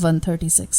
136।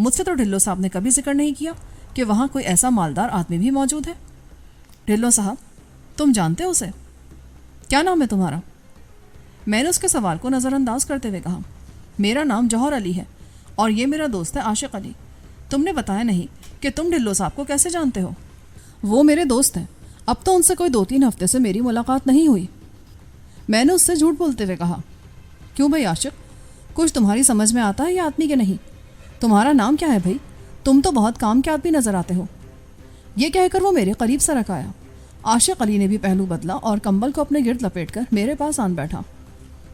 مجھ سے تو ڈھلو صاحب نے کبھی ذکر نہیں کیا کہ وہاں کوئی ایسا مالدار آدمی بھی موجود ہے۔ ڈھلو صاحب، تم جانتے ہو اسے؟ کیا نام ہے تمہارا؟ میں نے اس کے سوال کو نظر انداز کرتے ہوئے کہا، میرا نام جوہر علی ہے اور یہ میرا دوست ہے عاشق علی۔ تم نے بتایا نہیں کہ تم ڈھلو صاحب کو کیسے جانتے ہو؟ وہ میرے دوست ہیں، اب تو ان سے کوئی 2-3 ہفتے سے میری ملاقات نہیں ہوئی۔ میں نے اس سے جھوٹ بولتے ہوئے کہا، کیوں بھائی عاشق، کچھ تمہاری سمجھ میں آتا ہے یہ آدمی کے نہیں؟ تمہارا نام کیا ہے بھائی؟ تم تو بہت کام کے آدمی نظر آتے ہو۔ یہ کہہ کر وہ میرے قریب سرک آیا۔ عاشق علی نے بھی پہلو بدلا اور کمبل کو اپنے گرد لپیٹ کر میرے پاس آن بیٹھا۔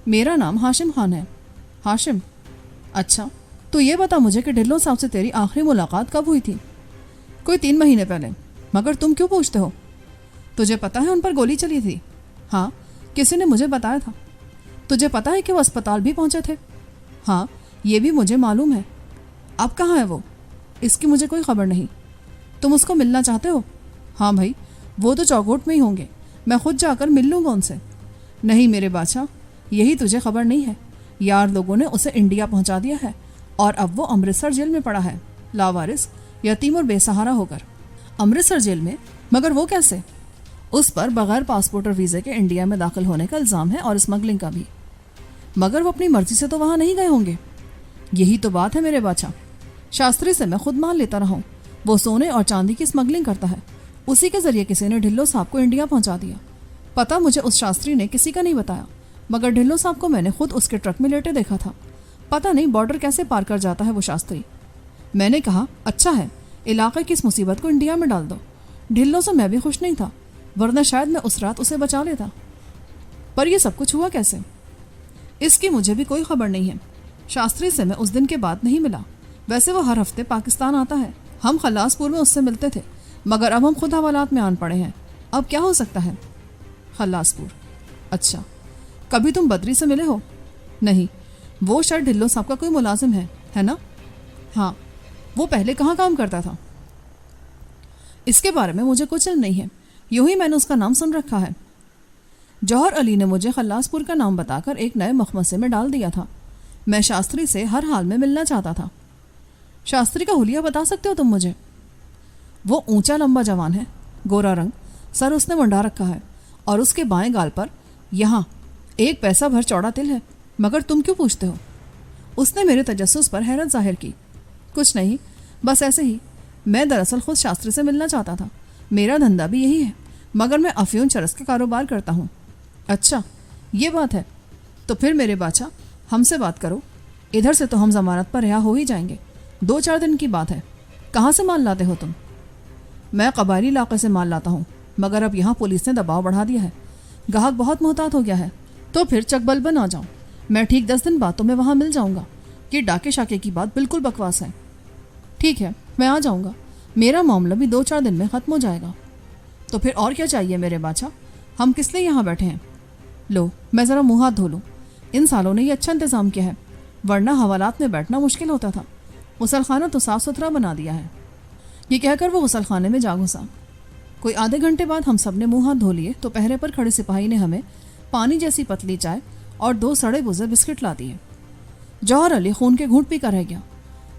میرا نام ہاشم خان ہے۔ ہاشم؟ اچھا، تو یہ بتا مجھے کہ ڈھلو صاحب سے تیری آخری ملاقات کب ہوئی تھی؟ کوئی 3 مہینے پہلے۔ مگر تم کیوں پوچھتے ہو؟ تجھے پتا ہے ان پر گولی چلی تھی؟ ہاں، کسی نے مجھے بتایا تھا۔ تجھے پتا ہے کہ وہ اسپتال بھی پہنچے تھے؟ ہاں، یہ بھی مجھے معلوم ہے۔ اب کہاں ہے وہ؟ اس کی مجھے کوئی خبر نہیں۔ تم اس کو ملنا چاہتے ہو؟ ہاں بھائی، وہ تو چوگوٹ میں ہی ہوں گے، میں خود جا کر مل لوں گا ان سے۔ نہیں میرے بادشاہ، یہی تجھے خبر نہیں ہے، یار لوگوں نے اسے انڈیا پہنچا دیا ہے اور اب وہ امرتسر جیل میں پڑا ہے، لاوارث، یتیم اور بے سہارا ہو کر۔ امرتسر جیل میں؟ مگر وہ کیسے؟ اس پر بغیر پاسپورٹ اور ویزے کے انڈیا میں داخل ہونے کا الزام ہے اور اسمگلنگ کا بھی۔ مگر وہ اپنی مرضی سے تو وہاں نہیں گئے ہوں گے۔ یہی تو بات ہے میرے بادشاہ، شاستری سے میں خود مال لیتا رہا ہوں، وہ سونے اور چاندی کی اسمگلنگ کرتا ہے، اسی کے ذریعے کسی نے ڈھلو صاحب کو انڈیا پہنچا دیا۔ پتہ مجھے اس شاستری نے کسی کا نہیں بتایا، مگر ڈھلو صاحب کو میں نے خود اس کے ٹرک میں لیٹے دیکھا تھا۔ پتہ نہیں بارڈر کیسے پار کر جاتا ہے وہ شاستری۔ میں نے کہا، اچھا ہے، علاقے کی اس مصیبت کو انڈیا میں ڈال دو۔ ڈھلو سے میں بھی خوش نہیں تھا، ورنہ شاید میں اس رات اسے بچا لیتا۔ پر یہ سب کچھ ہوا کیسے؟ اس کی مجھے بھی کوئی خبر نہیں ہے۔ شاستری سے میں اس دن کے بعد نہیں ملا، ویسے وہ ہر ہفتے پاکستان آتا ہے، ہم خلاص پور میں اس سے ملتے تھے، مگر اب ہم خود حوالات میں آن پڑے ہیں، اب کیا ہو سکتا ہے؟ خلاص پور؟ اچھا، کبھی تم بدری سے ملے ہو؟ نہیں، وہ شاید ڈھلو صاحب کا کوئی ملازم ہے نا؟ ہاں۔ وہ پہلے کہاں کام کرتا تھا؟ اس کے بارے میں مجھے کچھ علم نہیں ہے، یوں ہی میں نے اس کا نام سن رکھا ہے۔ جوہر علی نے مجھے خلاص پور کا نام بتا کر ایک نئے مخمصے میں ڈال دیا تھا۔ میں شاستری سے ہر حال میں ملنا چاہتا تھا۔ شاستری کا حلیہ بتا سکتے ہو تم مجھے؟ وہ اونچا لمبا جوان ہے، گورا رنگ، سر اس نے منڈا رکھا ہے اور اس کے بائیں گال پر یہاں 1 پیسہ بھر چوڑا تل ہے۔ مگر تم کیوں پوچھتے ہو؟ اس نے میرے تجسس پر حیرت ظاہر کی۔ کچھ نہیں، بس ایسے ہی، میں دراصل خود شاستری سے ملنا چاہتا تھا، میرا دھندا بھی یہی ہے، مگر میں افیون چرس کا کاروبار کرتا ہوں۔ اچھا، یہ بات ہے، تو پھر میرے بادشاہ ہم سے بات کرو، ادھر سے تو ہم ضمانت پر رہا ہو ہی جائیں گے، 2-4 دن کی بات ہے۔ کہاں سے مال لاتے ہو تم؟ میں قبائلی علاقے سے مال لاتا ہوں، مگر اب یہاں پولیس نے دباؤ بڑھا دیا ہے، گاہک بہت محتاط ہو گیا ہے، تو پھر چک بلبن آ جاؤں، میں ٹھیک 10 دن بعد تو میں وہاں مل جاؤں گا۔ یہ ڈاکے شاکے کی بات بالکل بکواس ہے۔ ٹھیک ہے، میں آ جاؤں گا، میرا معاملہ بھی 2-4 دن میں ختم ہو جائے گا۔ تو پھر اور کیا چاہیے میرے بادشاہ، ہم کس لیے یہاں بیٹھے ہیں؟ لو، میں ذرا منہ ہاتھ دھو لوں، ان سالوں نے یہ اچھا انتظام کیا ہے، ورنہ حوالات میں بیٹھنا مشکل ہوتا تھا، غسل خانہ تو صاف ستھرا بنا دیا ہے۔ یہ کہہ کر وہ غسل خانے میں جا گھسا۔ کوئی آدھے گھنٹے بعد ہم سب نے منہ ہاتھ دھو لیے تو پہرے پر کھڑے سپاہی نے ہمیں پانی جیسی پتلی چائے اور 2 سڑے بزے بسکٹ لا دیے۔ جوہر علی خون کے گھونٹ پی کر رہ گیا،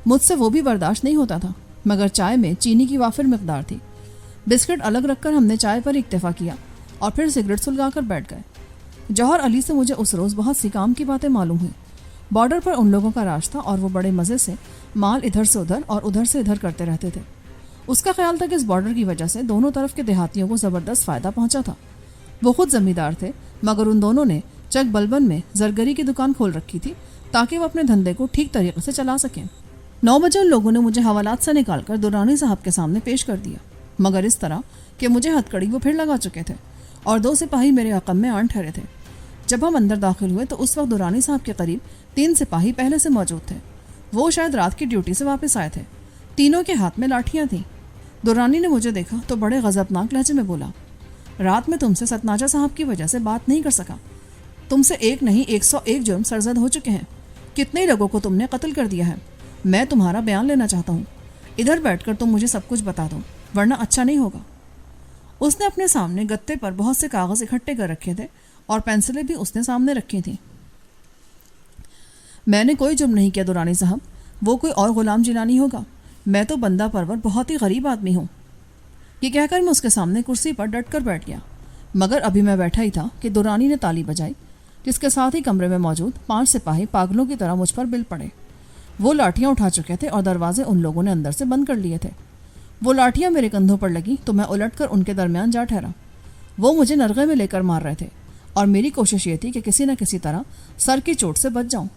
مجھ سے وہ بھی برداشت نہیں ہوتا تھا، مگر چائے میں چینی کی وافر مقدار تھی۔ بسکٹ الگ رکھ کر ہم نے چائے پر اکتفا کیا اور پھر سگریٹ سلگا کر بیٹھ گئے۔ جوہر علی سے مجھے اس روز بہت سی کام کی باتیں معلوم ہوئی۔ بارڈر پر ان لوگوں کا راج تھا اور وہ بڑے مزے سے مال ادھر سے ادھر اور ادھر سے ادھر کرتے رہتے تھے۔ اس کا خیال تھا کہ اس بارڈر کی وجہ سے دونوں طرف کے دیہاتیوں کو زبردست فائدہ پہنچا تھا۔ وہ خود زمیندار تھے، مگر ان دونوں نے چک بلبن میں زرگری کی دکان کھول رکھی تھی تاکہ وہ اپنے دھندے کو ٹھیک طریقے سے چلا سکیں۔ 9 بجے ان لوگوں نے مجھے حوالات سے نکال کر درانی صاحب کے سامنے پیش کر دیا، مگر اس طرح کہ مجھے ہتکڑی وہ پھر لگا چکے تھے اور 2 سپاہی میرے عقب میں آن ٹھہرے تھے۔ جب ہم اندر داخل ہوئے تو اس وقت درانی صاحب کے قریب 3 سپاہی پہلے سے موجود تھے۔ وہ شاید رات کی ڈیوٹی سے واپس آئے تھے، تینوں کے ہاتھ میں لاٹھیاں تھیں۔ درانی نے مجھے دیکھا تو بڑے غضبناک لہجے میں بولا، رات میں تم سے ستناجا صاحب کی وجہ سے بات نہیں کر سکا، تم سے ایک نہیں 101 جرم سرزد ہو چکے ہیں، کتنے لوگوں کو تم نے قتل کر دیا ہے، میں تمہارا بیان لینا چاہتا ہوں، ادھر بیٹھ کر تم مجھے سب کچھ بتا دو ورنہ اچھا نہیں ہوگا۔ اس نے اپنے سامنے گتے پر بہت سے کاغذ اکٹھے کر رکھے تھے اور پینسلیں بھی اس نے سامنے رکھی تھیں۔ میں نے کوئی جرم نہیں کیا درانی صاحب، وہ کوئی اور غلام جیلانی ہوگا، میں تو بندہ پرور بہت ہی غریب آدمی ہوں۔ یہ کہہ کر میں اس کے سامنے کرسی پر ڈٹ کر بیٹھ گیا، مگر ابھی میں بیٹھا ہی تھا کہ دورانی نے تالی بجائی، جس کے ساتھ ہی کمرے میں موجود 5 سپاہی پاگلوں کی طرح مجھ پر بل پڑے۔ وہ لاٹھیاں اٹھا چکے تھے اور دروازے ان لوگوں نے اندر سے بند کر لیے تھے۔ وہ لاٹھیاں میرے کندھوں پر لگی تو میں الٹ کر ان کے درمیان جا ٹھہرا۔ وہ مجھے نرغے میں لے کر مار رہے تھے اور میری کوشش یہ تھی کہ کسی نہ کسی طرح سر کی چوٹ سے بچ جاؤں۔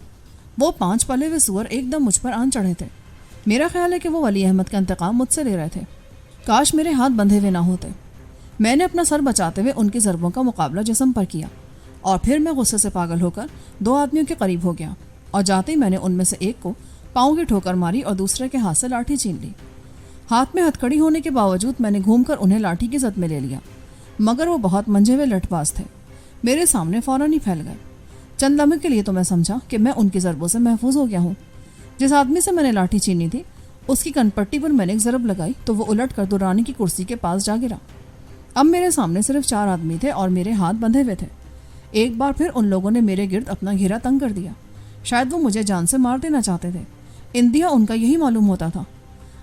وہ 5 پلے ہوئے سور ایک دم مجھ پر آن چڑھے تھے۔ میرا خیال ہے کہ وہ ولی احمد کا انتقام مجھ سے لے رہے تھے۔ کاش میرے ہاتھ بندھے ہوئے نہ ہوتے۔ میں نے اپنا سر بچاتے ہوئے ان کی ضربوں کا مقابلہ جسم پر کیا، اور پھر میں غصے سے پاگل ہو کر 2 آدمیوں کے قریب ہو گیا، اور جاتے ہی میں نے ان میں سے ایک کو پاؤں کی ٹھوکر ماری اور دوسرے کے ہاتھ سے لاٹھی چھین لی۔ ہاتھ میں ہتھکڑی ہونے کے باوجود میں نے گھوم کر انہیں لاٹھی کی زد میں لے لیا، مگر وہ بہت منجھے ہوئے لٹ باز تھے، میرے سامنے فوراً ہی پھیل گئے۔ چند لمحے کے لیے تو میں سمجھا کہ میں ان کی ضربوں سے محفوظ ہو گیا ہوں۔ جس آدمی سے میں نے لاٹھی چھینی تھی اس کی کن پٹی پر میں نے ایک ضرب لگائی تو وہ الٹ کر دورانی کی کرسی کے پاس جا گرا۔ اب میرے سامنے صرف 4 آدمی تھے اور میرے ہاتھ بندھے ہوئے تھے۔ ایک بار پھر ان لوگوں نے میرے گرد اپنا گھیرا تنگ کر دیا، شاید وہ مجھے جان سے مار دینا چاہتے تھے۔ اندیا ان کا یہی معلوم ہوتا تھا۔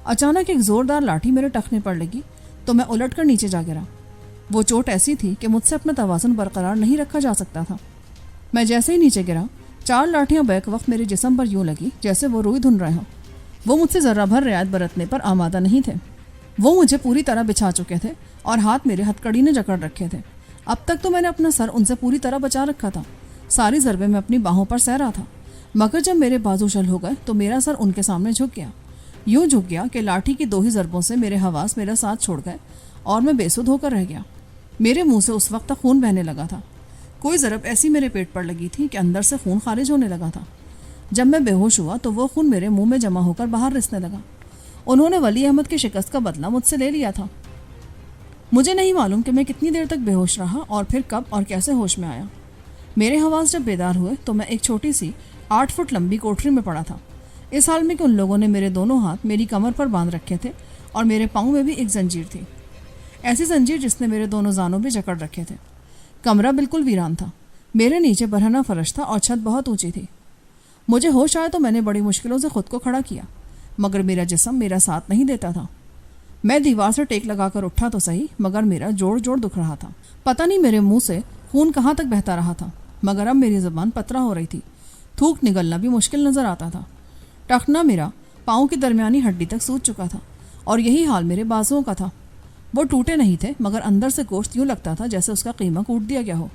اچانک ایک زوردار لاٹھی میرے ٹخنے پر لگی تو میں الٹ کر نیچے جا گرا۔ وہ چوٹ ایسی تھی کہ مجھ سے اپنا توازن برقرار نہیں رکھا جا سکتا تھا۔ میں جیسے ہی نیچے گرا 4 لاٹھیاں بیک وقت میرے جسم پر یوں لگی جیسے وہ روئی دھن رہے ہوں۔ وہ مجھ سے ذرہ بھر رعایت برتنے پر آمادہ نہیں تھے۔ وہ مجھے پوری طرح بچھا چکے تھے اور ہاتھ میرے ہتھکڑی نے جکڑ رکھے تھے۔ اب تک تو میں نے اپنا سر ان سے پوری طرح بچا رکھا تھا، ساری ضربے میں اپنی باہوں پر سہ رہا تھا، مگر جب میرے بازو شل ہو گئے تو میرا سر ان کے سامنے جھک گیا، یوں جھک گیا کہ لاٹھی کی 2 ہی ضربوں سے میرے حواس میرا ساتھ چھوڑ گئے اور میں بے سدھ ہو کر رہ گیا۔ میرے منہ سے اس وقت تک خون بہنے لگا تھا۔ کوئی ضرب ایسی میرے پیٹ پر لگی تھی کہ اندر سے خون خارج ہونے لگا تھا۔ جب میں بے ہوش ہوا تو وہ خون میرے منہ میں جمع ہو کر باہر رسنے لگا۔ انہوں نے ولی احمد کی شکست کا بدلہ مجھ سے لے لیا تھا۔ مجھے نہیں معلوم کہ میں کتنی دیر تک بے ہوش رہا اور پھر کب اور کیسے ہوش میں آیا۔ میرے حواس جب بیدار ہوئے تو میں ایک چھوٹی سی 8 فٹ لمبی کوٹری میں پڑا تھا، اس حال میں کہ ان لوگوں نے میرے دونوں ہاتھ میری کمر پر باندھ رکھے تھے اور میرے پاؤں میں بھی ایک زنجیر تھی، ایسی زنجیر جس نے میرے دونوں زانوں بھی جکڑ رکھے تھے۔ کمرہ بالکل ویران تھا، میرے نیچے برہنہ فرش تھا اور چھت بہت اونچی تھی۔ مجھے ہوش آیا تو میں نے بڑی مشکلوں سے خود کو کھڑا کیا، مگر میرا جسم میرا ساتھ نہیں دیتا تھا۔ میں دیوار سے ٹیک لگا کر اٹھا تو صحیح، مگر میرا جوڑ جوڑ دکھ رہا تھا۔ پتہ نہیں میرے منہ سے خون کہاں تک بہتا رہا تھا، مگر اب میری زبان پترا ہو رہی تھی، تھوک نگلنا بھی مشکل نظر آتا تھا۔ ٹخنا میرا پاؤں کی درمیانی ہڈی تک سوج چکا تھا اور یہی حال میرے بازوؤں کا تھا۔ وہ ٹوٹے نہیں تھے، مگر اندر سے گوشت یوں لگتا تھا جیسے اس کا قیمہ کوٹ دیا گیا ہو۔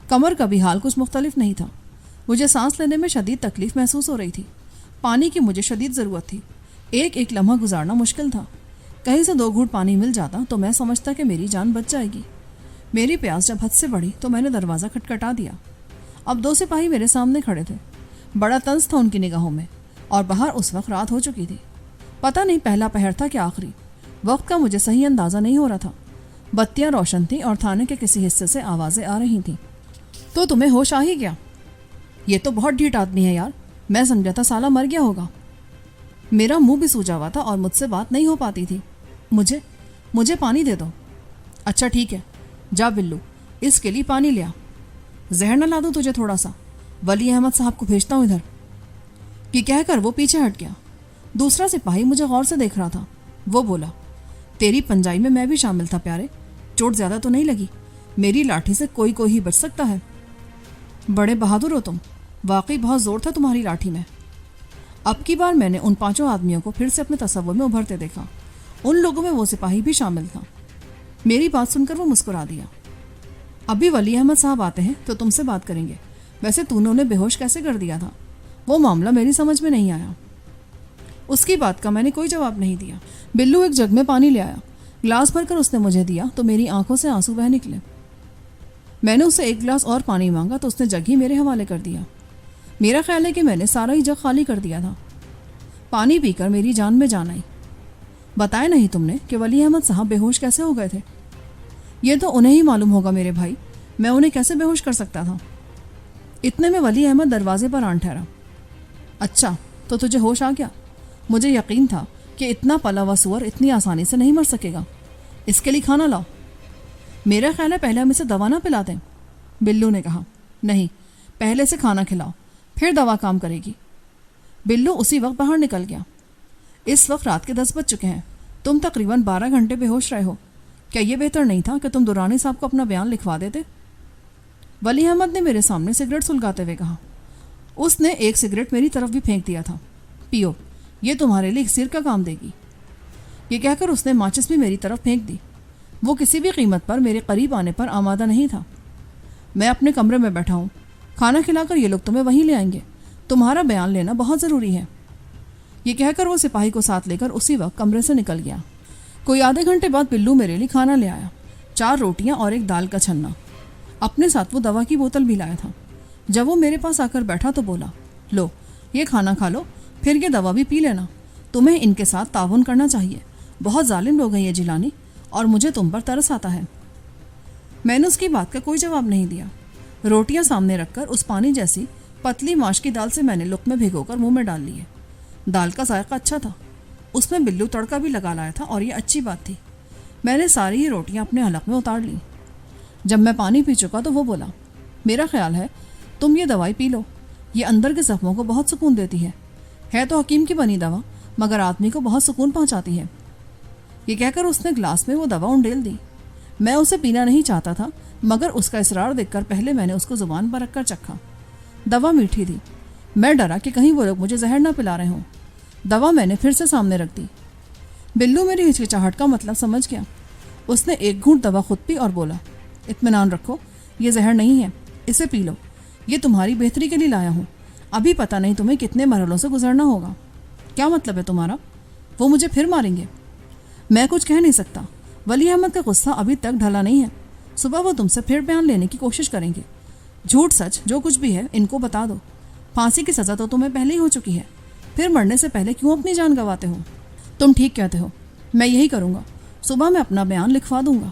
کمر کا بھی حال کچھ مختلف نہیں تھا۔ مجھے سانس لینے میں شدید تکلیف محسوس ہو رہی تھی۔ پانی کی مجھے شدید ضرورت تھی، ایک ایک لمحہ گزارنا مشکل تھا۔ کہیں سے 2 گھونٹ پانی مل جاتا تو میں سمجھتا کہ میری جان بچ جائے گی۔ میری پیاس جب حد سے بڑھی تو میں نے دروازہ کھٹکھٹا دیا۔ اب 2 سپاہی میرے سامنے کھڑے تھے، بڑا طنز تھا ان کی نگاہوں میں، اور باہر اس وقت رات ہو چکی تھی۔ پتہ نہیں پہلا پہر تھا کہ آخری، وقت کا مجھے صحیح اندازہ نہیں ہو رہا تھا۔ بتیاں روشن تھیں اور تھانے کے کسی حصے سے آوازیں آ رہی تھیں۔ تو تمہیں ہوش آ ہی گیا؟ یہ تو بہت ڈھیٹ آدمی ہے یار، میں سمجھا تھا سالہ مر گیا ہوگا۔ میرا منہ بھی سوجا ہوا تھا اور مجھ سے بات نہیں ہو پاتی تھی۔ مجھے پانی دے دو۔ اچھا ٹھیک ہے، جا بلو، اس کے لیے پانی لیا۔ زہر نہ لا دوں تجھے تھوڑا سا؟ ولی احمد صاحب کو بھیجتا ہوں ادھر، کہ کہہ کر وہ پیچھے ہٹ گیا۔ دوسرا سپاہی مجھے غور سے دیکھ رہا تھا۔ وہ بولا، تیری پنجائی میں بھی شامل تھا پیارے، چوٹ زیادہ تو نہیں لگی؟ میری لاٹھی سے کوئی ہی بچ سکتا ہے۔ بڑے بہادر ہو تم، واقعی بہت زور تھا تمہاری لاٹھی میں۔ اب کی بار میں نے ان 5 آدمیوں کو پھر سے اپنے تصور میں ابھرتے دیکھا۔ ان لوگوں میں وہ سپاہی بھی شامل تھا۔ میری بات سن کر وہ مسکرا دیا۔ ابھی ولی احمد صاحب آتے ہیں تو تم سے بات کریں گے۔ ویسے تو نے انہیں بے ہوش کیسے کر دیا تھا؟ وہ معاملہ میری سمجھ میں نہیں آیا۔ اس کی بات کا میں نے کوئی جواب نہیں دیا۔ بلو ایک جگ میں پانی لے آیا، گلاس بھر کر اس نے مجھے دیا تو میری آنکھوں سے آنسو بہہ نکلے۔ میں نے اسے 1 گلاس اور پانی مانگا تو اس نے جگ ہی میرے حوالے کر دیا۔ میرا خیال ہے کہ میں نے سارا ہی جگ خالی کر دیا تھا۔ پانی پی کر میری جان میں جان آئی۔ بتایا نہیں تم نے کہ ولی احمد صاحب بے ہوش کیسے ہو گئے تھے؟ یہ تو انہیں ہی معلوم ہوگا میرے بھائی، میں انہیں کیسے بے ہوش کر سکتا تھا؟ اتنے میں ولی احمد دروازے پر آن ٹھہرا۔ اچھا تو تجھے ہوش آ گیا؟ مجھے یقین تھا کہ اتنا پلا ہوا سور اتنی آسانی سے نہیں مر سکے گا۔ اس کے لیے کھانا لاؤ۔ میرا خیال ہے پہلے ہم اسے دوا نہ پلا دیں، بلو نے کہا۔ نہیں، پہلے سے کھانا کھلاؤ، پھر دوا کام کرے گی۔ بلو اسی وقت باہر نکل گیا۔ اس وقت رات کے 10 بج چکے ہیں، تم تقریباً 12 گھنٹے بے ہوش رہے ہو، کیا یہ بہتر نہیں تھا کہ تم درانی صاحب کو اپنا بیان لکھوا دیتے؟ ولی احمد نے میرے سامنے سگریٹ سلگاتے ہوئے کہا۔ اس نے ایک سگریٹ میری طرف بھی پھینک دیا تھا۔ پیو، یہ تمہارے لیے اکسیر کا کام دے گی۔ یہ کہہ کر اس نے ماچس بھی میری طرف پھینک دی۔ وہ کسی بھی قیمت پر میرے قریب آنے پر آمادہ نہیں تھا۔ میں اپنے کمرے میں بیٹھا ہوں، کھانا کھلا کر یہ لوگ تمہیں وہیں لے آئیں گے، تمہارا بیان لینا بہت ضروری ہے۔ یہ کہہ کر وہ سپاہی کو ساتھ لے کر اسی وقت کمرے سے نکل گیا۔ کوئی آدھے گھنٹے بعد بلو میرے لیے کھانا لے آیا، 4 روٹیاں اور ایک دال کا چھنا۔ اپنے ساتھ وہ دوا کی بوتل بھی لایا تھا۔ جب وہ میرے پاس آ کر بیٹھا تو بولا، لو یہ کھانا کھا لو، پھر یہ دوا بھی پی لینا، تمہیں ان کے ساتھ تعاون کرنا چاہیے، بہت ظالم لوگ ہیں یہ جیلانی، اور مجھے تم پر ترس آتا ہے۔ میں نے اس کی بات کا کوئی جواب نہیں دیا۔ روٹیاں سامنے رکھ کر اس پانی جیسی پتلی ماش کی دال سے میں نے لقمے بھگو کر منہ میں ڈال لیے۔ دال کا ذائقہ اچھا تھا، اس میں بلو تڑکا بھی لگا لایا تھا، اور یہ اچھی بات تھی۔ میں نے ساری ہی روٹیاں اپنے حلق میں اتار لیں۔ جب میں پانی پی چکا تو وہ بولا، میرا خیال ہے تم یہ دوائی پی لو، یہ اندر کے زخموں کو بہت سکون دیتی ہے تو حکیم کی بنی دوا، مگر آدمی کو بہت سکون پہنچاتی ہے۔ یہ کہہ کر اس نے گلاس میں وہ دوا انڈیل دی۔ میں اسے پینا نہیں چاہتا تھا، مگر اس کا اصرار دیکھ کر پہلے میں نے اس کو زبان پر رکھ کر چکھا۔ دوا میٹھی تھی۔ میں ڈرا کہ کہیں وہ لوگ مجھے زہر نہ پلا رہے ہوں۔ دوا میں نے پھر سے سامنے رکھ دی۔ بلو میری ہچکچاہٹ کا مطلب سمجھ گیا۔ اس نے ایک گھونٹ دوا خود پی اور بولا، اطمینان رکھو، یہ زہر نہیں ہے، اسے پی لو، یہ تمہاری بہتری کے لیے لایا ہوں، ابھی پتہ نہیں تمہیں کتنے مرحلوں سے گزرنا ہوگا۔ کیا مطلب ہے تمہارا؟ وہ مجھے پھر ماریں گے؟ میں کچھ کہہ نہیں سکتا۔ ولی احمد کا غصہ ابھی تک ڈھلا نہیں ہے، صبح وہ تم سے پھر بیان لینے کی کوشش کریں گے۔ جھوٹ سچ جو کچھ بھی ہے ان کو بتا دو۔ پھانسی کی سزا تو تمہیں پہلے ہی ہو چکی ہے، پھر مرنے سے پہلے کیوں اپنی جان گنواتے ہو؟ تم ٹھیک کہتے ہو، میں یہی کروں گا، صبح میں اپنا بیان لکھوا دوں گا۔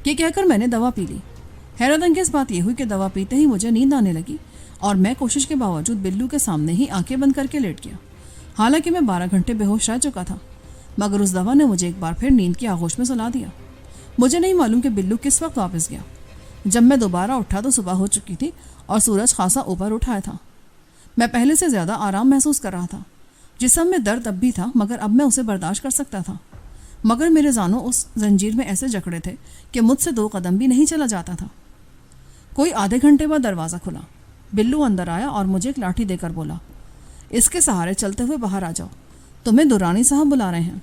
یہ کہہ کر میں نے دوا پی لی۔ حیرت انگیز بات یہ ہوئی کہ دوا پیتے ہی مجھے نیند آنے لگی، اور میں کوشش کے باوجود بلو کے سامنے ہی آنکھیں بند کر کے لیٹ گیا۔ حالانکہ میں 12 گھنٹے بے ہوش رہ چکا تھا، مگر اس دوا نے مجھے ایک بار پھر نیند کی آغوش میں سلا دیا۔ مجھے نہیں معلوم کہ بلو کس وقت واپس گیا۔ جب میں دوبارہ اٹھا تو صبح ہو چکی تھی اور سورج خاصا اوپر اٹھایا تھا۔ میں پہلے سے زیادہ آرام محسوس کر رہا تھا۔ جسم میں درد اب بھی تھا، مگر اب میں اسے برداشت کر سکتا تھا، مگر میرے زانوں اس زنجیر میں ایسے جکڑے تھے کہ مجھ سے 2 قدم بھی نہیں چلا جاتا تھا۔ کوئی آدھے گھنٹے بعد دروازہ کھلا۔ بلو اندر آیا اور مجھے ایک لاٹھی دے کر بولا، اس کے سہارے چلتے ہوئے باہر آ جاؤ، تمہیں درانی صاحب بلا رہے ہیں۔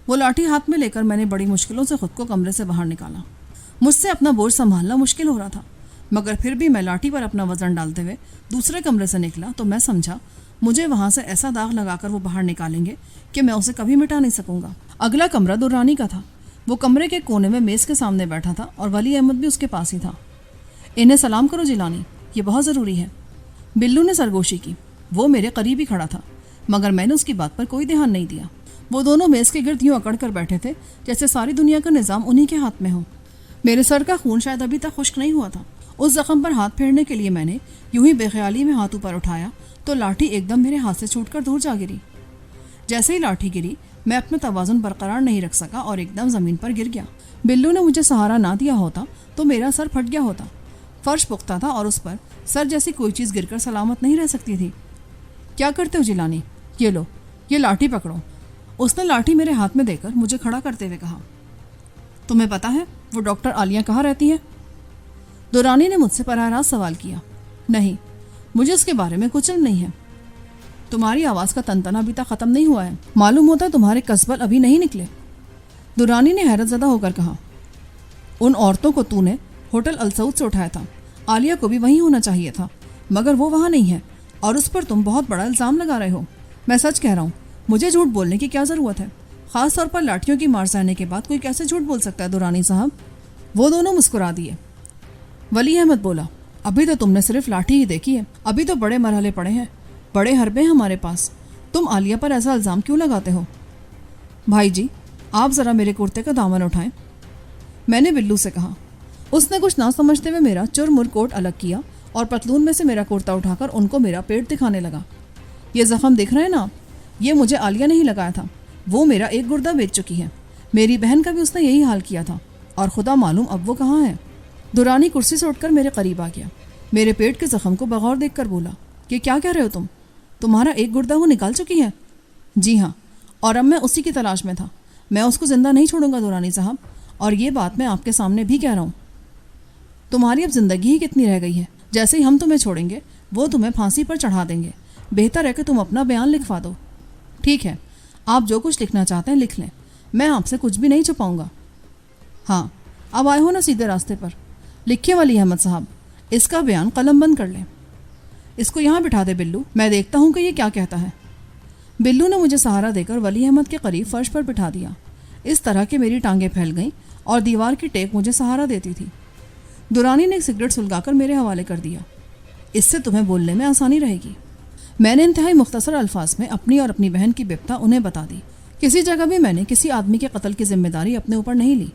وہ لاٹھی ہاتھ میں لے کر میں نے بڑی مشکلوں سے خود کو کمرے سے باہر نکالا۔ مجھ سے اپنا بوجھ سنبھالنا مشکل ہو رہا تھا، مگر پھر بھی میں لاٹھی پر اپنا وزن ڈالتے ہوئے دوسرے کمرے سے نکلا تو میں سمجھا مجھے وہاں سے ایسا داغ لگا کر وہ باہر نکالیں گے کہ میں اسے کبھی مٹا نہیں سکوں گا۔ اگلا کمرہ درانی کا تھا۔ وہ کمرے کے کونے میں میز کے سامنے بیٹھا تھا اور ولی احمد بھی اس کے پاس ہی تھا۔ انہیں سلام کرو جیلانی، یہ بہت ضروری ہے۔ بلو نے سرگوشی کی۔ وہ میرے قریب ہی کھڑا تھا، مگر میں نے اس کی بات پر کوئی دھیان نہیں دیا۔ وہ دونوں میز کے گرد یوں اکڑ کر بیٹھے تھے جیسے ساری دنیا کا نظام انہی کے ہاتھ میں ہو۔ میرے سر کا خون شاید ابھی تک خشک نہیں ہوا تھا۔ اس زخم پر ہاتھ پھیرنے کے لیے میں نے یوں ہی بے خیالی میں ہاتھ اوپر اٹھایا تو لاٹھی ایک دم میرے ہاتھ سے چھوٹ کر دور جا گری۔ جیسے ہی لاٹھی گری میں اپنا توازن برقرار نہیں رکھ سکا اور ایک دم زمین پر گر گیا۔ بلو نے مجھے سہارا نہ دیا ہوتا تو میرا سر پھٹ گیا ہوتا۔ فرش پختہ تھا اور اس پر سر جیسی کوئی چیز گر کر سلامت نہیں رہ سکتی تھی۔ کیا کرتے ہو جیلانی؟ یہ لو، یہ لاٹھی پکڑو۔ اس نے لاٹھی میرے ہاتھ میں دے کر مجھے کھڑا کرتے ہوئے کہا، تمہیں پتا ہے وہ ڈاکٹر عالیہ کہاں رہتی ہے؟ درانی نے مجھ سے براہ راست سوال کیا۔ نہیں، مجھے اس کے بارے میں کچھ علم نہیں ہے۔ تمہاری آواز کا تنتنا ابھی تک ختم نہیں ہوا ہے، معلوم ہوتا ہے تمہارے قصبل ابھی نہیں نکلے۔ درانی نے حیرت زدہ ہو کر کہا، ان عورتوں کو تو نے ہوٹل السعود سے اٹھایا تھا، عالیہ کو بھی وہیں ہونا چاہیے تھا، مگر وہ وہاں نہیں ہے اور اس پر تم بہت بڑا الزام لگا رہے ہو۔ میں سچ کہہ رہا ہوں، مجھے جھوٹ بولنے کی کیا ضرورت ہے؟ خاص طور پر لاٹھیوں کی مار سہنے کے بعد کوئی کیسے جھوٹ بول سکتا ہے درانی صاحب؟ وہ دونوں مسکرا دیے۔ ولی احمد بولا، ابھی تو تم نے صرف لاٹھی ہی دیکھی ہے، ابھی تو بڑے مرحلے پڑے ہیں، بڑے حربے ہمارے پاس۔ تم عالیہ پر ایسا الزام کیوں لگاتے ہو؟ بھائی جی، آپ ذرا میرے کرتے کا دامن اٹھائیں، میں نے بلو سے کہا۔ اس نے کچھ نہ سمجھتے ہوئے میرا چرمر کوٹ الگ کیا اور پتلون میں سے میرا کرتا اٹھا کر ان کو میرا پیٹ دکھانے لگا۔ یہ زخم دیکھ رہے ہیں نا، یہ مجھے عالیہ نہیں لگایا تھا، وہ میرا ایک گردہ بیچ چکی ہے، میری بہن کا بھی اس نے یہی حال کیا تھا، اور خدا معلوم اب وہ کہاں ہے۔ درانی کرسی سے اٹھ کر میرے قریب آ گیا، میرے پیٹ کے زخم کو بغور دیکھ کر بولا، کہ کیا کہہ رہے ہو تم؟ تمہارا ایک گردہ وہ نکال چکی ہے؟ جی ہاں، اور اب میں اسی کی تلاش میں تھا۔ میں اس کو زندہ نہیں چھوڑوں گا درانی صاحب، اور یہ بات میں آپ کے سامنے بھی کہہ رہا ہوں۔ تمہاری اب زندگی ہی کتنی رہ گئی ہے؟ جیسے ہی ہم تمہیں چھوڑیں گے وہ تمہیں پھانسی پر چڑھا دیں گے۔ بہتر ہے کہ تم اپنا بیان لکھوا دو۔ ٹھیک ہے، آپ جو کچھ لکھنا چاہتے ہیں لکھ لیں، میں آپ سے کچھ بھی نہیں چھپاؤں گا۔ ہاں، اب آئے ہو نا سیدھے راستے پر۔ لکھیں ولی احمد صاحب، اس کا بیان قلم بند کر لیں۔ اس کو یہاں بٹھا دے بلو، میں دیکھتا ہوں کہ یہ کیا کہتا ہے۔ بلو نے مجھے سہارا دے کر ولی احمد کے قریب فرش پر بٹھا دیا، اس طرح کہ میری ٹانگیں پھیل گئیں اور دیوار کی ٹیک مجھے سہارا دیتی تھی۔ دورانی نے ایک سگریٹ سلگا کر میرے حوالے کر دیا۔ اس سے تمہیں بولنے میں آسانی رہے گی۔ میں نے انتہائی مختصر الفاظ میں اپنی اور اپنی بہن کی بپتا انہیں بتا دی۔ کسی جگہ بھی میں نے کسی آدمی کے قتل کی ذمہ داری اپنے اوپر نہیں لی،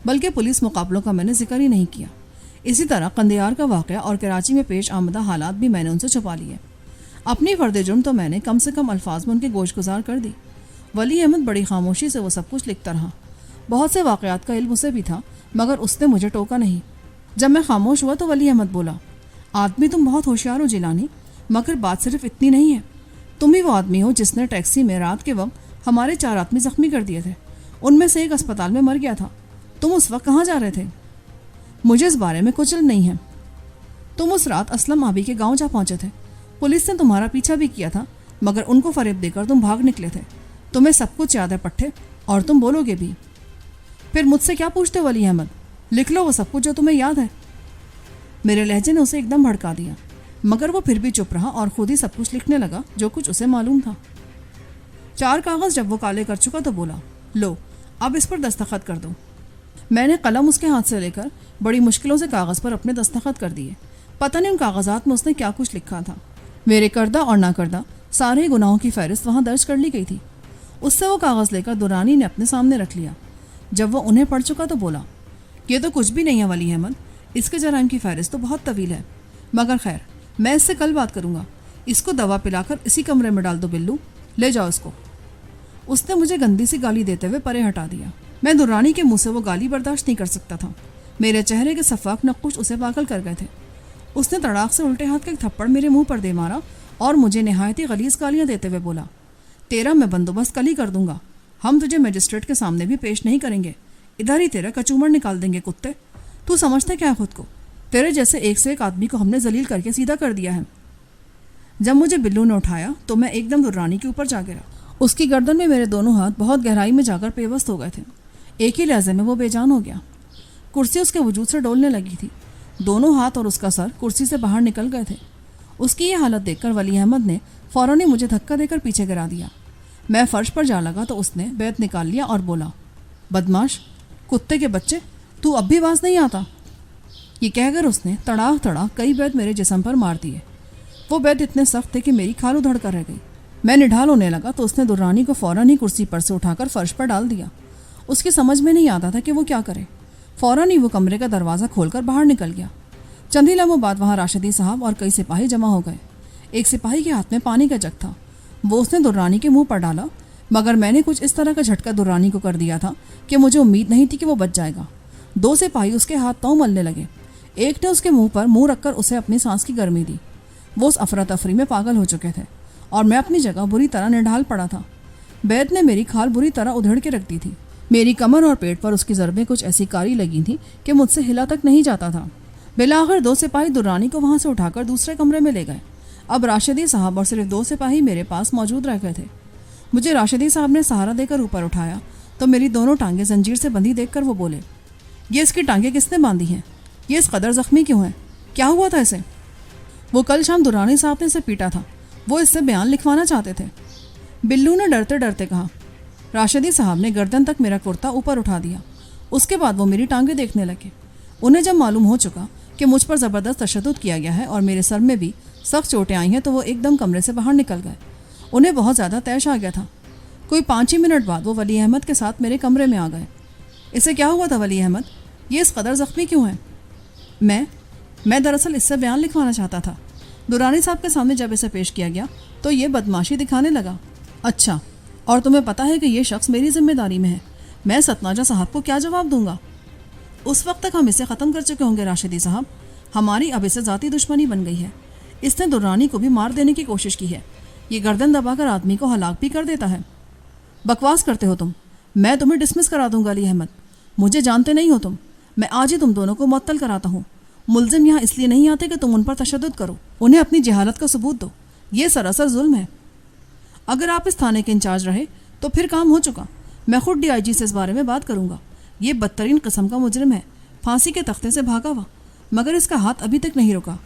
بلکہ پولیس مقابلوں کا میں نے ذکر ہی نہیں کیا۔ اسی طرح قندیار کا واقعہ اور کراچی میں پیش آمدہ حالات بھی میں نے ان سے چھپا لیے۔ اپنی فرد جرم تو میں نے کم سے کم الفاظ میں ان کے گوش گزار کر دی۔ ولی احمد بڑی خاموشی سے وہ سب کچھ لکھتا رہا۔ بہت سے واقعات کا علم اسے بھی تھا، مگر اس نے مجھے ٹوکا نہیں۔ جب میں خاموش ہوا تو ولی احمد بولا، آدمی تم بہت ہوشیار ہو جیلانی، مگر بات صرف اتنی نہیں ہے۔ تم ہی وہ آدمی ہو جس نے ٹیکسی میں رات کے وقت ہمارے 4 آدمی زخمی کر دیے تھے، ان میں سے ایک اسپتال میں مر گیا تھا۔ تم اس وقت کہاں جا رہے تھے؟ مجھے اس بارے میں کچھ علم نہیں ہے۔ تم اس رات اسلم آبی کے گاؤں جا پہنچے تھے۔ پولیس نے تمہارا پیچھا بھی کیا تھا، مگر ان کو فریب دے کر تم بھاگ نکلے تھے۔ تمہیں سب کچھ یاد ہے پٹھے، اور تم بولو گے بھی۔ پھر مجھ سے کیا پوچھتے ولی احمد؟ لکھ لو وہ سب کچھ جو تمہیں یاد ہے۔ میرے لہجے نے اسے ایک دم بھڑکا دیا، مگر وہ پھر بھی چپ رہا اور خود ہی سب کچھ لکھنے لگا جو کچھ اسے معلوم تھا۔ 4 کاغذ جب وہ کالے کر چکا تو بولا، لو اب اس پر دستخط کر دو۔ میں نے قلم اس کے ہاتھ سے لے کر بڑی مشکلوں سے کاغذ پر اپنے دستخط کر دیے۔ پتہ نہیں ان کاغذات میں اس نے کیا کچھ لکھا تھا۔ میرے کردہ اور نہ کردہ سارے گناہوں کی فہرست وہاں درج کر لی گئی تھی۔ اس سے وہ کاغذ لے کر دورانی نے اپنے سامنے رکھ لیا۔ جب وہ انہیں پڑھ چکا تو بولا، یہ تو کچھ بھی نہیں ہے ولی احمد، اس کے جرائم کی فہرست تو بہت طویل ہے، مگر خیر میں اس سے کل بات کروں گا۔ اس کو دوا پلا کر اسی کمرے میں ڈال دو بلو، لے جاؤ اس کو۔ اس نے مجھے گندی سی گالی دیتے ہوئے پرے ہٹا دیا۔ میں دورانی کے منہ سے وہ گالی برداشت نہیں کر سکتا تھا۔ میرے چہرے کے صفاق نقوش اسے پاگل کر گئے تھے۔ اس نے تڑاک سے الٹے ہاتھ کا ایک تھپڑ میرے منہ پر دے مارا اور مجھے نہایت ہی غلیظ گالیاں دیتے ہوئے بولا، تیرا میں بندوبست کل ہی کر دوں گا، ہم تجھے میجسٹریٹ کے سامنے بھی پیش نہیں کریں گے، ادھر ہی تیرا کچومر نکال دیں گے کتے۔ تو سمجھتا کیا ہے خود کو؟ تیرے جیسے ایک سے ایک آدمی کو ہم نے ذلیل کر کے سیدھا کر دیا ہے۔ جب مجھے بلو نے اٹھایا تو میں ایک دم دورانی کے اوپر جا گرا۔ اس کی گردن میں میرے دونوں ہاتھ بہت گہرائی میں جا کر پیوست ہو گئے تھے۔ ایک ہی لہجے میں وہ بے جان ہو گیا۔ کرسی اس کے وجود سے ڈولنے لگی تھی۔ دونوں ہاتھ اور اس کا سر کرسی سے باہر نکل گئے تھے۔ اس کی یہ حالت دیکھ کر ولی احمد نے فوراً مجھے دھکا دے کر پیچھے گرا دیا۔ میں فرش پر جا لگا تو اس نے بیت نکال لیا اور بولا، بدماش، کتے کے بچے، تو اب بھی باز نہیں آتا؟ یہ کہہ کر اس نے تڑاک تڑاک کئی بیت میرے جسم پر مار دیے۔ وہ بیت اتنے سخت تھے کہ میری کھال ادھڑ کر رہ گئی۔ میں نڈھال ہونے لگا تو اس نے دورانی کو فوراً ہی کرسی پر سے اٹھا کر فرش پر ڈال دیا۔ اس کی سمجھ میں نہیں آتا تھا کہ وہ کیا کرے۔ فوراً ہی وہ کمرے کا دروازہ کھول کر باہر نکل گیا۔ چند ہی لمحوں بعد وہاں راشدی صاحب اور کئی سپاہی جمع ہو گئے۔ ایک سپاہی کے ہاتھ میں پانی کا جگ تھا، وہ اس نے دورانی کے منہ پر ڈالا، مگر میں نے کچھ اس طرح کا جھٹکا دورانی کو کر دیا تھا کہ مجھے امید نہیں تھی کہ وہ بچ جائے گا۔ 2 سپاہی اس کے ہاتھ پاؤں ملنے لگے۔ ایک نے اس کے منہ پر منہ رکھ کر اسے اپنی سانس کی گرمی دی۔ وہ اس افراتفری میں پاگل ہو چکے تھے اور میں اپنی جگہ بری طرح نڈھال پڑا تھا۔ بیت نے میری کھال بری طرح ادھڑ کے رکھ دی تھی۔ میری کمر اور پیٹ پر اس کی ضربیں کچھ ایسی کاری لگی تھیں کہ مجھ سے ہلا تک نہیں جاتا تھا۔ بالآخر 2 سپاہی دورانی کو وہاں سے اٹھا کر دوسرے کمرے میں لے گئے۔ اب راشدی صاحب اور صرف 2 سپاہی میرے پاس موجود رہ گئے تھے۔ مجھے راشدی صاحب نے سہارا دے کر اوپر اٹھایا تو میری دونوں ٹانگیں زنجیر سے بندھی دیکھ کر وہ بولے، یہ اس کی ٹانگیں کس نے باندھی ہیں؟ یہ اس قدر زخمی کیوں ہے؟ کیا ہوا تھا اسے؟ وہ کل شام دورانی صاحب نے اسے پیٹا تھا، وہ اس سے بیان لکھوانا چاہتے تھے۔ بلو نے ڈرتے ڈرتے کہا۔ راشدی صاحب نے گردن تک میرا کرتا اوپر اٹھا دیا۔ اس کے بعد وہ میری ٹانگیں دیکھنے لگے۔ انہیں جب معلوم ہو چکا کہ مجھ پر زبردست تشدد کیا گیا ہے اور میرے سر میں بھی سخت چوٹیں آئی ہیں تو وہ ایک دم کمرے سے باہر نکل گئے۔ انہیں بہت زیادہ طیش آ گیا تھا۔ کوئی 5 ہی منٹ بعد وہ ولی احمد کے ساتھ میرے کمرے میں آ گئے۔ اسے کیا ہوا تھا ولی احمد؟ یہ اس قدر زخمی کیوں ہے؟ میں دراصل اس سے بیان لکھوانا چاہتا تھا۔ دورانی صاحب کے سامنے جب اسے پیش کیا گیا تو یہ بدماشی دکھانے لگا۔ اچھا، اور تمہیں پتا ہے کہ یہ شخص میری ذمہ داری میں ہے، میں ستناجہ صاحب کو کیا جواب دوں گا؟ اس وقت تک ہم اسے ختم کر چکے ہوں گے راشدی صاحب، ہماری اب اسے ذاتی دشمنی بن گئی ہے۔ اس نے دورانی کو بھی مار دینے کی کوشش کی ہے، یہ گردن دبا کر آدمی کو ہلاک بھی کر دیتا ہے۔ بکواس کرتے ہو تم، میں تمہیں ڈسمس کرا دوں گا علی احمد، مجھے جانتے نہیں ہو تم، میں آج ہی تم دونوں کو معطل کراتا ہوں۔ ملزم یہاں اس لیے نہیں آتے کہ تم ان پر تشدد کرو، انہیں اپنی جہالت کا ثبوت دو، یہ سراسر ظلم ہے۔ اگر آپ اس تھانے کے انچارج رہے تو پھر کام ہو چکا، میں خود ڈی آئی جی سے اس بارے میں بات کروں گا۔ یہ بدترین قسم کا مجرم ہے، پھانسی کے تختے سے بھاگا ہوا، مگر اس کا ہاتھ ابھی تک نہیں رکا،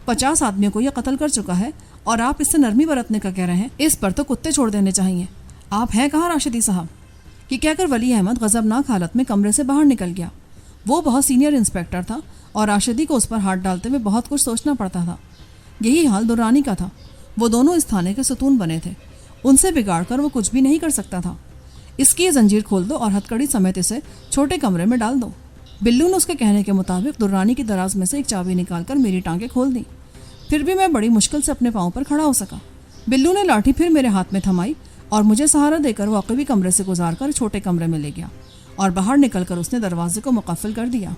50 آدمیوں کو یہ قتل کر چکا ہے، اور آپ اس سے نرمی برتنے کا کہہ رہے ہیں، اس پر تو کتے چھوڑ دینے چاہیے۔ آپ ہیں کہاں راشدی صاحب؟ یہ کہہ کر ولی احمد غضبناک حالت میں کمرے سے باہر نکل گیا۔ وہ بہت سینئر انسپیکٹر تھا اور راشدی کو اس پر ہاتھ ڈالتے ہوئے بہت کچھ سوچنا پڑتا تھا۔ یہی حال درانی کا تھا، وہ دونوں اس تھانے کے ستون بنے تھے، ان سے بگاڑ کر وہ کچھ بھی نہیں کر سکتا تھا۔ اس کی یہ زنجیر کھول دو اور ہتھکڑی سمیت اسے چھوٹے کمرے میں ڈال دو۔ بلو نے اس کے کہنے کے مطابق درانی کی دراز میں سے ایک چابی نکال کر میری ٹانگیں کھول دیں، پھر بھی میں بڑی مشکل سے اپنے پاؤں پر کھڑا ہو سکا۔ بلو نے لاٹھی پھر میرے ہاتھ میں تھمائی اور مجھے سہارا دے کر وہ عقبی کمرے سے گزار کر چھوٹے کمرے میں لے گیا، اور باہر نکل کر اس نے دروازے کو مقفل کر دیا۔